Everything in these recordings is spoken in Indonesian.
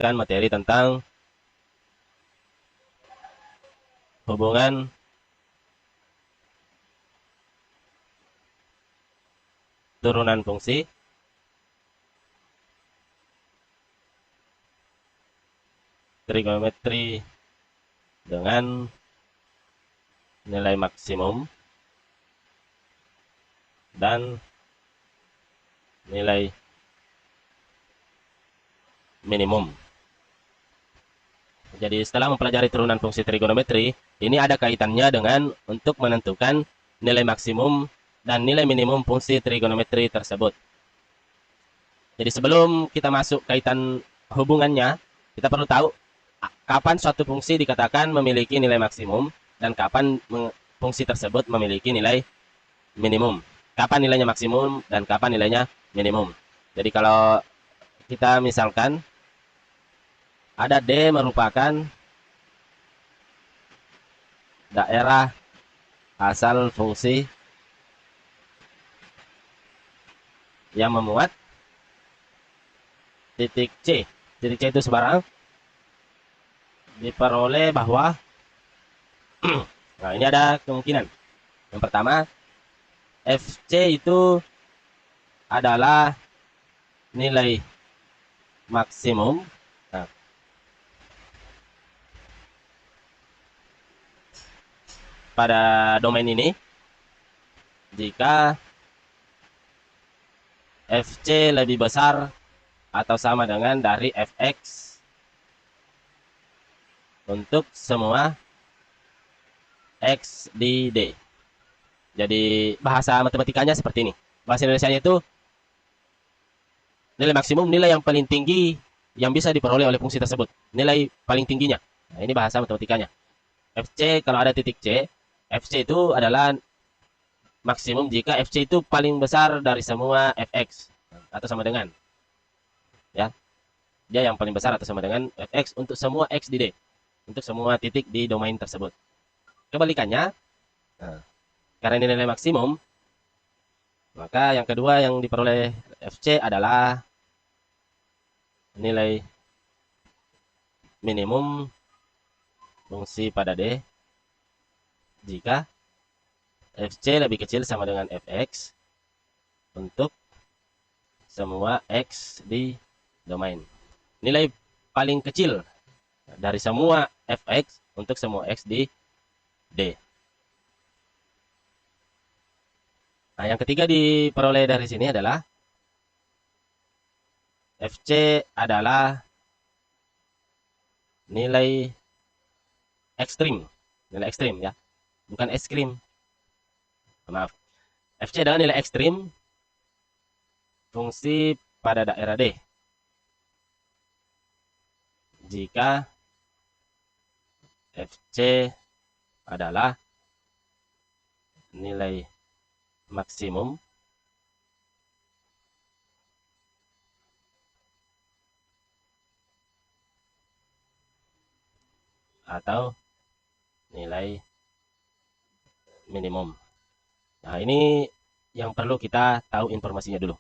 materi tentang hubungan turunan fungsi trigonometri dengan nilai maksimum dan nilai minimum. Jadi setelah mempelajari turunan fungsi trigonometri, ini ada kaitannya dengan untuk menentukan nilai maksimum dan nilai minimum fungsi trigonometri tersebut. Jadi sebelum kita masuk kaitan hubungannya, kita perlu tahu kapan suatu fungsi dikatakan memiliki nilai maksimum dan kapan fungsi tersebut memiliki nilai minimum. Kapan nilainya maksimum dan kapan nilainya minimum. Jadi kalau kita misalkan ada D merupakan daerah asal fungsi yang memuat titik C. Titik C itu sebarang diperoleh bahwa nah ini ada kemungkinan. Yang pertama, FC itu adalah nilai maksimum. Nah, pada domain ini jika FC lebih besar atau sama dengan dari Fx untuk semua X di D. Jadi bahasa matematikanya seperti ini. Bahasa Indonesianya itu nilai maksimum, nilai yang paling tinggi yang bisa diperoleh oleh fungsi tersebut. Nilai paling tingginya. Nah, ini bahasa matematikanya. FC kalau ada titik C, FC itu adalah maksimum jika FC itu paling besar dari semua Fx atau sama dengan, ya, dia yang paling besar atau sama dengan Fx untuk semua X di D, untuk semua titik di domain tersebut. Kebalikannya, nah, karena ini nilai maksimum, maka yang kedua yang diperoleh FC adalah nilai minimum fungsi pada D jika FC lebih kecil sama dengan Fx untuk semua X di domain. Nilai paling kecil dari semua Fx untuk semua X di D. Nah, yang ketiga diperoleh dari sini adalah FC adalah nilai ekstrim. Nilai ekstrim ya, bukan es krim. Maaf. FC adalah nilai ekstrim fungsi pada daerah D. Jika FC adalah nilai maksimum atau nilai minimum. Nah, ini yang perlu kita tahu informasinya dulu.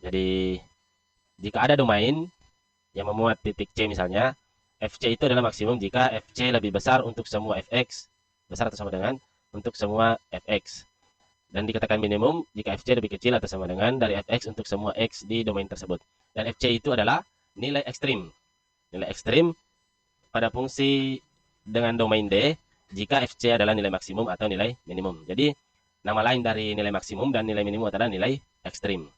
Jadi, jika ada domain yang memuat titik C misalnya, FC itu adalah maksimum jika FC lebih besar untuk semua Fx, besar atau sama dengan untuk semua Fx. Dan dikatakan minimum jika FC lebih kecil atau sama dengan dari Fx untuk semua X di domain tersebut. Dan FC itu adalah nilai ekstrim. Nilai ekstrim pada fungsi dengan domain D jika FC adalah nilai maksimum atau nilai minimum. Jadi, nama lain dari nilai maksimum dan nilai minimum adalah nilai ekstrim.